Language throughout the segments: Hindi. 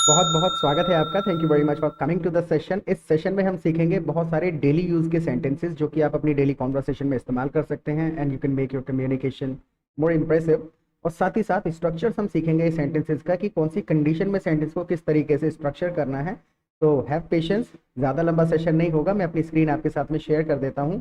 बहुत बहुत स्वागत है आपका। Thank you very much for coming to the session. इस सेशन में हम सीखेंगे बहुत सारे डेली यूज के सेंटेंसेस जो कि आप अपनी डेली कॉन्वर्सेशन में इस्तेमाल कर सकते हैं and you can make your communication more impressive. और साथ ही साथ स्ट्रक्चर्स हम सीखेंगे इस सेंटेंसेस का कि कौन सी कंडीशन में सेंटेंस को किस तरीके से स्ट्रक्चर करना है। तो हैव पेशेंस, ज़्यादा लंबा सेशन नहीं होगा। मैं अपनी स्क्रीन आपके साथ में शेयर कर देता हूँ।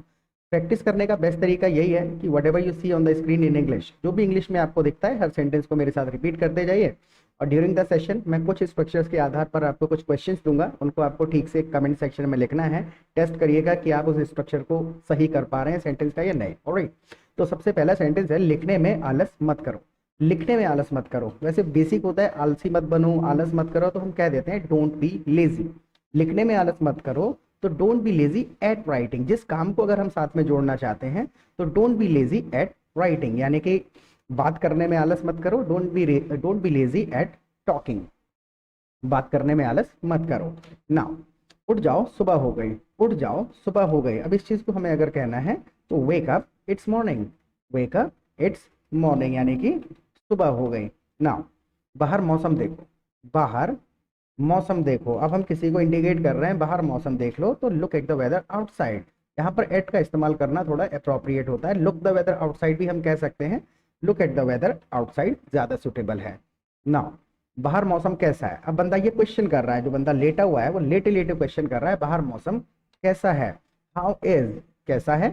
प्रैक्टिस करने का बेस्ट तरीका यही है कि whatever you see on the screen in English, जो भी इंग्लिश में आपको दिखता है हर सेंटेंस को मेरे साथ रिपीट करते जाइए। और ड्यूरिंग द सेशन मैं कुछ स्ट्रक्चर्स के आधार पर आपको कुछ क्वेश्चंस दूंगा, उनको आपको ठीक से कमेंट सेक्शन में लिखना है। टेस्ट करिएगा कि आप उस स्ट्रक्चर को सही कर पा रहे हैं सेंटेंस का या नहीं। ऑलराइट, तो सबसे पहला सेंटेंस है लिखने में आलस मत करो। लिखने में आलस मत करो, वैसे बेसिक होता है आलसी मत बनो, आलस मत करो, तो हम कह देते हैं डोंट बी लेजी। लिखने में आलस मत करो तो don't be lazy at writing. जिस काम को अगर हम साथ में जोड़ना चाहते हैं तो don't be lazy at writing, यानी कि बात करने में आलस मत करो। Don't be lazy at talking. बात करने में आलस मत करो। नाउ उठ जाओ सुबह हो गई। उठ जाओ सुबह हो गई। अब इस चीज को हमें अगर कहना है तो wake up it's morning. Wake up it's morning, यानी कि सुबह हो गई। नाउ बाहर मौसम देखो। बाहर मौसम देखो। अब हम किसी को इंडिकेट कर रहे हैं बाहर मौसम देख लो, तो look at the weather outside. यहाँ पर एट का इस्तेमाल करना थोड़ा अप्रोप्रिएट होता है। लुक द वेदर आउटसाइड भी हम कह सकते हैं, look at the weather outside ज्यादा सुटेबल है। नाउ बाहर मौसम कैसा है। अब बंदा ये क्वेश्चन कर रहा है, जो बंदा लेटा हुआ है वो लेटे लेटे क्वेश्चन कर रहा है बाहर मौसम कैसा है। हाउ इज, कैसा है,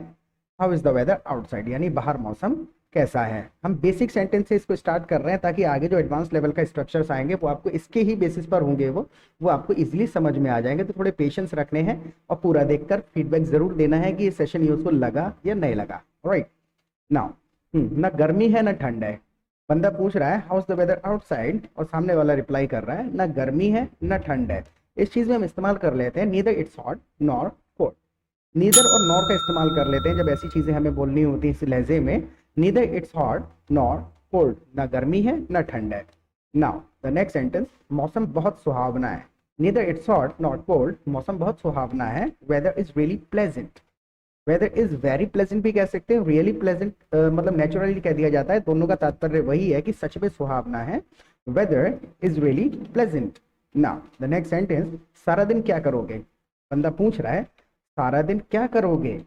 how is the weather outside, यानी बाहर मौसम कैसा है। हम बेसिक सेंटेंस से इसको स्टार्ट कर रहे हैं ताकि आगे जो एडवांस लेवल का स्ट्रक्चर्स आएंगे वो आपको इसके ही बेसिस पर होंगे, वो आपको इजीली समझ में आ जाएंगे। तो थोड़े पेशेंस रखने हैं और पूरा देखकर फीडबैक जरूर देना है कि ये सेशन यूजफुल लगा या नहीं लगा। राइट नाउ ना गर्मी है ना ठंड है। बंदा पूछ रहा है how is the weather outside और सामने वाला रिप्लाई कर रहा है ना गर्मी है ना ठंड है। इस चीज में हम इस्तेमाल कर लेते हैं neither it's hot nor cold. Neither और नॉर का इस्तेमाल कर लेते हैं जब ऐसी चीजें हमें बोलनी होती है इस लहजे में। Neither it's hot nor cold, ना गर्मी है ना ठंड है। नाउ द नेक्स्ट सेंटेंस, मौसम बहुत सुहावना है। Neither it's hot not cold, मौसम बहुत सुहावना है। Weather is really pleasant. Weather is very pleasant भी कह सकते हैं, रियली प्लेजेंट मतलब नेचुरली कह दिया जाता है। दोनों का तात्पर्य वही है कि सच में सुहावना है। Weather is really pleasant. Now the next sentence, सारा दिन क्या करोगे। बंदा पूछ रहा है सारा दिन क्या करोगे।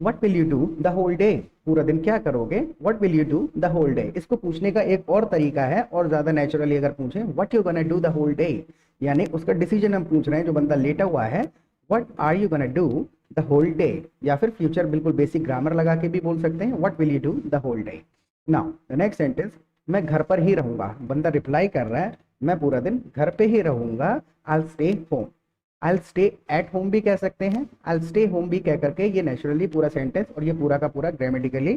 What will you do the whole day, पूरा दिन क्या करोगे। What will you do the whole day, इसको पूछने का एक और तरीका है और ज्यादा नेचुरली अगर पूछें what you gonna do the whole day, यानी उसका डिसीजन हम पूछ रहे हैं। जो बंदा लेटा हुआ है what are you gonna do the whole day, या फिर फ्यूचर बिल्कुल बेसिक ग्रामर लगा के भी बोल सकते हैं what will you do the whole day. Now the next sentence, मैं घर पर ही रहूंगा। बंदा रिप्लाई कर रहा है मैं पूरा दिन घर पे ही रहूंगा। I stay home. I stay at home भी कह सकते हैं, आई स्टे होम भी कह करके ये नेचुरली पूरा सेंटेंस और ये पूरा का पूरा ग्रामेटिकली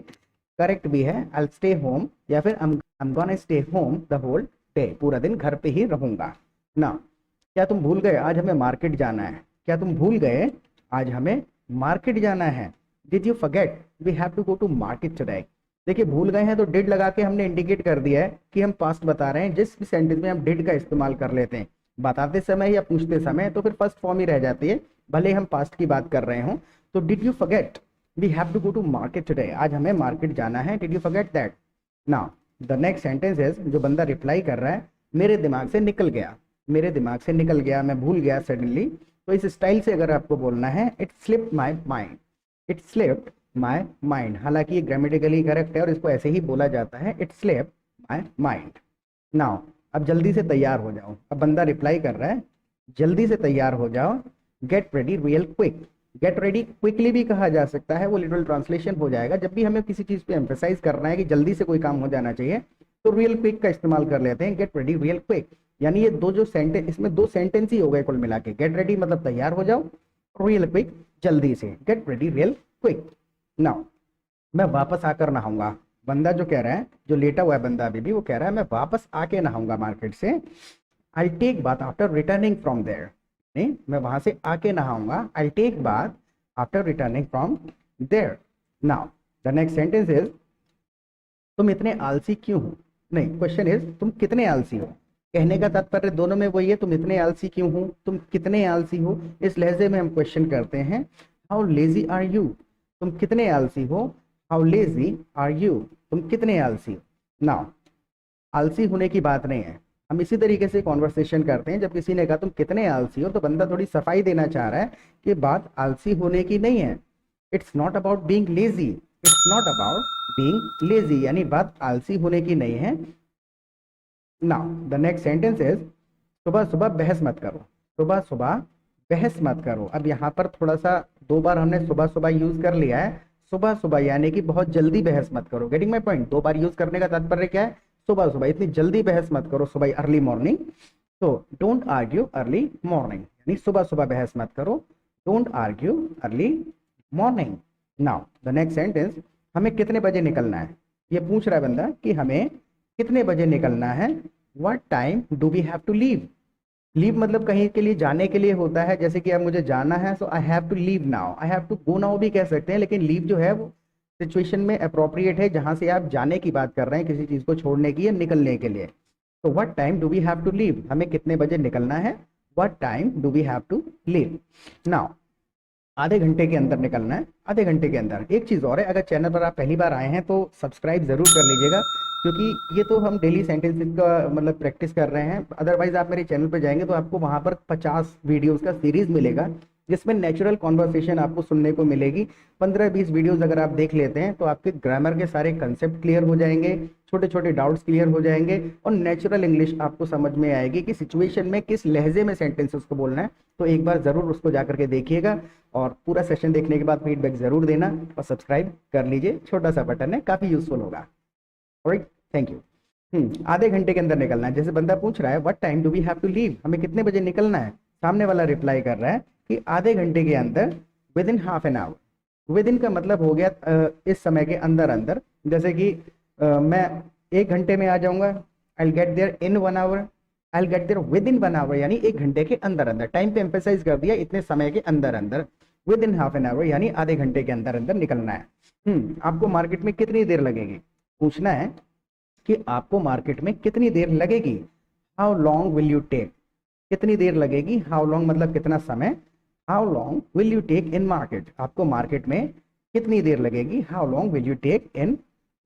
करेक्ट भी है। आई स्टे होम या फिर I am gonna stay home the whole day, पूरा दिन घर पे ही रहूंगा। ना क्या तुम भूल गए आज हमें मार्केट जाना है। क्या तुम भूल गए आज हमें मार्केट जाना है। Did you forget we have to go to market today. देखिए भूल गए हैं तो डिड लगा के हमने इंडिकेट कर दिया है कि हम पास्ट बता रहे हैं। जिस भी सेंटेंस में हम डिड का इस्तेमाल कर लेते हैं बताते समय या पूछते समय तो फिर फर्स्ट फॉर्म ही रह जाती है, भले हम पास्ट की बात कर रहे हो। तो did you forget we have to go to market today, आज हमें मार्केट जाना है। Did you forget that. Now the next sentence is, जो बंदा रिप्लाई कर रहा है मेरे दिमाग से निकल गया। मेरे दिमाग से निकल गया, मैं भूल गया सडनली। तो इस स्टाइल से अगर आपको बोलना है it slipped my mind. It slipped my mind, हालांकि ये ग्रामेटिकली करेक्ट है और इसको ऐसे ही बोला जाता है it slipped my mind. Now अब जल्दी से तैयार हो जाओ। अब बंदा रिप्लाई कर रहा है जल्दी से तैयार हो जाओ। Get ready real quick. Get ready quickly भी कहा जा सकता है, वो लिटरल ट्रांसलेशन हो जाएगा। जब भी हमें किसी चीज पे एम्फेसाइज करना है कि जल्दी से कोई काम हो जाना चाहिए तो रियल क्विक का इस्तेमाल कर लेते हैं, गेट रेडी रियल क्विक। यानी ये दो जो सेंटेंस, इसमें दो सेंटेंस ही हो गए कुल मिला के। गेट रेडी मतलब तैयार हो जाओ, रियल क्विक जल्दी से, get ready real quick. Now मैं वापस आकर नहाऊंगा। बंदा जो कह रहा है, जो लेटा हुआ है बंदा अभी भी, वो कह रहा है मैं वापस आके नहाऊंगा मार्केट से। I take bath after returning from there, नहीं मैं वहां से आके नहाऊंगा। I take bath after returning from there. Now the next sentence is, तुम इतने आलसी क्यों हो। नहीं, क्वेश्चन इज तुम कितने आलसी हो। कहने का तात्पर्य दोनों में वही है, तुम इतने आलसी क्यों हो, तुम कितने आलसी हो। इस लहजे में हम क्वेश्चन करते हैं हाउ लेजी आर यू, तुम कितने आलसी हो। हाउ लेजी आर यू, तुम कितने आलसी हो। नाउ आलसी होने की बात नहीं है, हम इसी तरीके से कॉन्वर्सेशन करते हैं। जब किसी ने कहा तुम कितने आलसी हो, तो बंदा थोड़ी सफाई देना चाह रहा है कि बात आलसी होने की नहीं है। It's not about being lazy, it's not about being lazy, यानी बात आलसी होने की नहीं है। Now the next sentence is सुबह सुबह बहस मत करो। सुबह सुबह बहस मत करो। अब यहाँ पर थोड़ा सा 2 बार हमने सुबह सुबह यूज कर लिया है। सुबह सुबह यानी कि बहुत जल्दी बहस मत करो। Getting my point? 2 bar use करने का तात्पर्य क्या है? सुबह सुबह, इतनी जल्दी बहस मत करो सुबह, अर्ली मॉर्निंग। तो डोंट आर्ग्यू अर्ली मॉर्निंग, यानी सुबह सुबह बहस मत करो। Don't argue early morning. Now the next sentence, हमें कितने बजे निकलना है? ये पूछ रहा है बंदा कि हमें कितने बजे निकलना है। What time do we have to leave? Leave मतलब कहीं के लिए जाने के लिए होता है। जैसे कि अब मुझे जाना है, so I have to leave now, I have to go now भी कह सकते हैं। लेकिन लीव जो है वो सिचुएशन में अप्रोप्रिएट है जहां से आप जाने की बात कर रहे हैं, किसी चीज को छोड़ने की या निकलने के लिए। तो what time do we have to leave? हमें कितने बजे निकलना है? What time do we have to leave? नाउ आधे घंटे के अंदर निकलना है, आधे घंटे के अंदर। एक चीज़ और है, अगर चैनल पर आप पहली बार आए हैं तो सब्सक्राइब ज़रूर कर लीजिएगा, क्योंकि ये तो हम डेली सेंटेंसेस का मतलब प्रैक्टिस कर रहे हैं। अदरवाइज आप मेरे चैनल पर जाएंगे तो आपको वहाँ पर 50 वीडियोस का सीरीज मिलेगा, जिसमें नेचुरल कॉन्वर्सेशन आपको सुनने को मिलेगी। 15-20 वीडियोस अगर आप देख लेते हैं तो आपके ग्रामर के सारे कंसेप्ट क्लियर हो जाएंगे, छोटे छोटे डाउट्स क्लियर हो जाएंगे, और नेचुरल इंग्लिश आपको समझ में आएगी कि सिचुएशन में किस लहजे में सेंटेंसेस को बोलना है। तो एक बार ज़रूर उसको जा करके देखिएगा, और पूरा सेशन देखने के बाद फीडबैक ज़रूर देना, और सब्सक्राइब कर लीजिए, छोटा सा बटन है, काफ़ी यूजफुल होगा। Right, thank you. आधे घंटे के अंदर निकलना है। जैसे बंदा पूछ रहा है what time do we have to leave? हमें कितने बजे निकलना है? सामने वाला रिप्लाई कर रहा है कि आधे घंटे के अंदर, with in half an hour. With in का मतलब हो गया इस समय के अंदर अंदर। जैसे कि मैं 1 घंटे में आ जाऊंगा, I will get there in 1 hour, I will get there within 1 hour, यानी 1 घंटे के अंदर अंदर। टाइम पे एम्फेसाइज कर दिया, इतने समय के अंदर अंदर। With in half an hour यानी आधे घंटे के अंदर अंदर निकलना है। आपको मार्केट में कितनी देर लगेगी? पूछना है कि आपको मार्केट में कितनी देर लगेगी। How long will you take? कितनी देर लगेगी? हाउ लॉन्ग मतलब कितना समय। How long will you take in market? आपको मार्केट में कितनी देर लगेगी? How long will you take in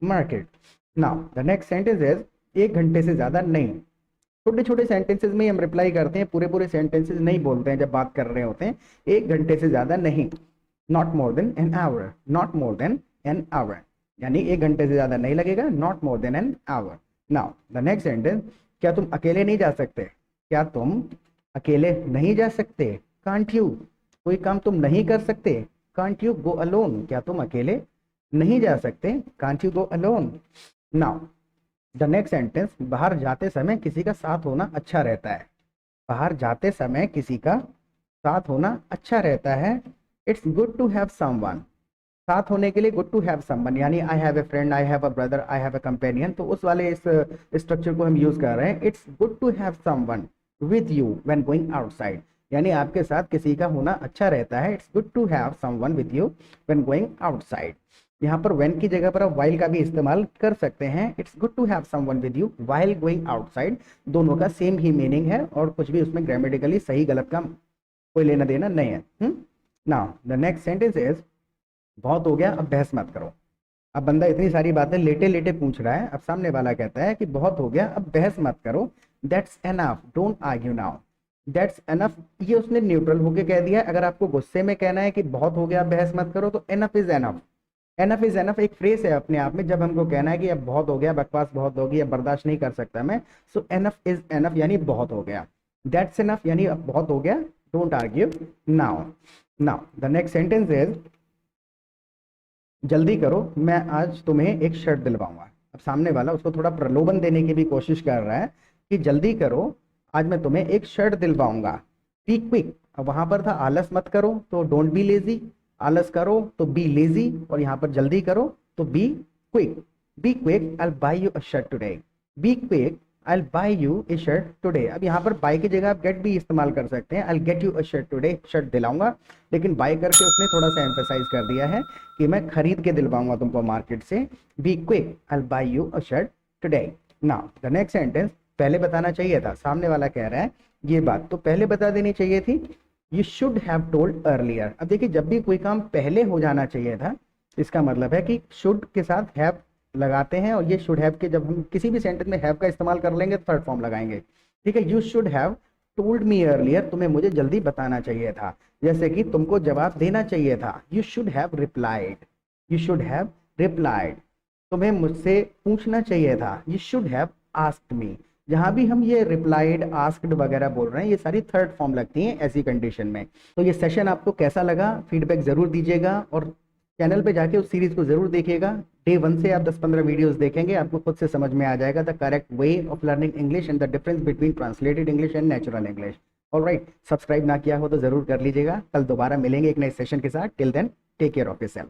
market? Now the next sentence is 1 घंटे से ज्यादा नहीं। छोटे छोटे सेंटेंसेस में हम रिप्लाई करते हैं, पूरे पूरे सेंटेंसेस नहीं बोलते हैं जब बात कर रहे होते हैं। 1 घंटे से ज्यादा नहीं, not more than an hour, not more than an hour, यानी 1 घंटे से ज्यादा नहीं लगेगा, not more than an hour. Now the next sentence, क्या तुम अकेले नहीं जा सकते? क्या तुम अकेले नहीं जा सकते? Can't you? कोई काम तुम नहीं कर सकते? Can't you go alone? क्या तुम अकेले नहीं जा सकते? Can't you go alone? Now the next sentence, बाहर जाते समय किसी का साथ होना अच्छा रहता है। बाहर जाते समय किसी का साथ होना अच्छा रहता है। It's good to have someone. साथ होने के लिए गुड टू हैव समवन, यानी I have a friend, I have a brother, I have a companion, तो उस वाले इस स्ट्रक्चर को हम यूज कर रहे हैं। It's good to have someone with you when going outside, यानी आपके साथ किसी का होना अच्छा रहता है। It's good to have someone with you when going outside. यहाँ पर व्हेन की जगह पर आप व्हाइल का भी इस्तेमाल कर सकते हैं। It's good to have someone with you while going outside, दोनों का सेम ही मीनिंग है, और कुछ भी उसमें ग्रामेटिकली सही गलत का कोई लेना देना नहीं है। Now the next sentence is, बहुत हो गया, अब बहस मत करो। अब बंदा इतनी सारी बातें लेटे लेटे पूछ रहा है, अब सामने वाला कहता है कि बहुत हो गया, अब बहस मत करो। That's enough, don't argue now. That's enough, ये उसने न्यूट्रल होके कह दिया। अगर आपको गुस्से में कहना है कि बहुत हो गया, बहस मत करो, तो enough is enough. Enough is enough एक फ्रेज है अपने आप में, जब हमको कहना है कि अब बहुत हो गया, बकवास बहुत होगी, अब बर्दाश्त नहीं कर सकता मैं, सो एनफ इज एनफ यानी बहुत हो गया। दैट्स एनफ यानी अब बहुत हो गया, don't argue now. Now the next sentence is, जल्दी करो, मैं आज तुम्हें एक शर्ट दिलवाऊंगा। अब सामने वाला उसको थोड़ा प्रलोभन देने की भी कोशिश कर रहा है कि जल्दी करो, आज मैं तुम्हें एक शर्ट दिलवाऊंगा। बी क्विक, अब वहां पर था आलस मत करो तो डोंट बी लेजी, आलस करो तो बी लेजी, और यहाँ पर जल्दी करो तो be quick. Be quick, I will buy you a shirt today. Be quick, I will buy U A shirt today. अब यहाँ पर बाय की जगह आप गेट भी इस्तेमाल कर सकते हैं। I will get you a shirt today, shirt दिलाऊंगा, लेकिन बाय करके उसने थोड़ा सा एम्फेसाइज कर दिया है कि मैं खरीद के दिलवाऊंगा तुमको मार्केट से। Be quick, I will buy you a shirt today. Now the next sentence, पहले बताना चाहिए था। सामने वाला कह रहा है ये बात तो पहले बता देनी चाहिए थी। You should have told earlier. अब देखिए, जब भी कोई काम पहले हो जाना चाहिए था, इसका मतलब है कि शुड के साथ हैव लगाते हैं, और ये शुड हैव के जब हम किसी भी सेंटेंस में हैव का इस्तेमाल कर लेंगे तो थर्ड फॉर्म लगाएंगे। ठीक है, you should have told me earlier, तुम्हें मुझे जल्दी बताना चाहिए था। जैसे कि तुमको जवाब देना चाहिए था, you should have replied, you should have replied. तुम्हें मुझसे पूछना चाहिए था, you should have asked me. जहां भी हम ये रिप्लाइड, आस्क्ड वगैरह बोल रहे हैं, ये सारी थर्ड फॉर्म लगती हैं ऐसी कंडीशन में। तो ये सेशन आपको कैसा लगा, फीडबैक जरूर दीजिएगा, और चैनल पे जाके उस सीरीज को जरूर देखिएगा। डे 1 से आप 10-15 वीडियोस देखेंगे, आपको खुद से समझ में आ जाएगा the correct way of learning English and the difference between translated English and natural English. Alright, subscribe ना किया हो तो जरूर कर लीजिएगा। कल दोबारा मिलेंगे एक नए सेशन के साथ। Till then take care of yourself.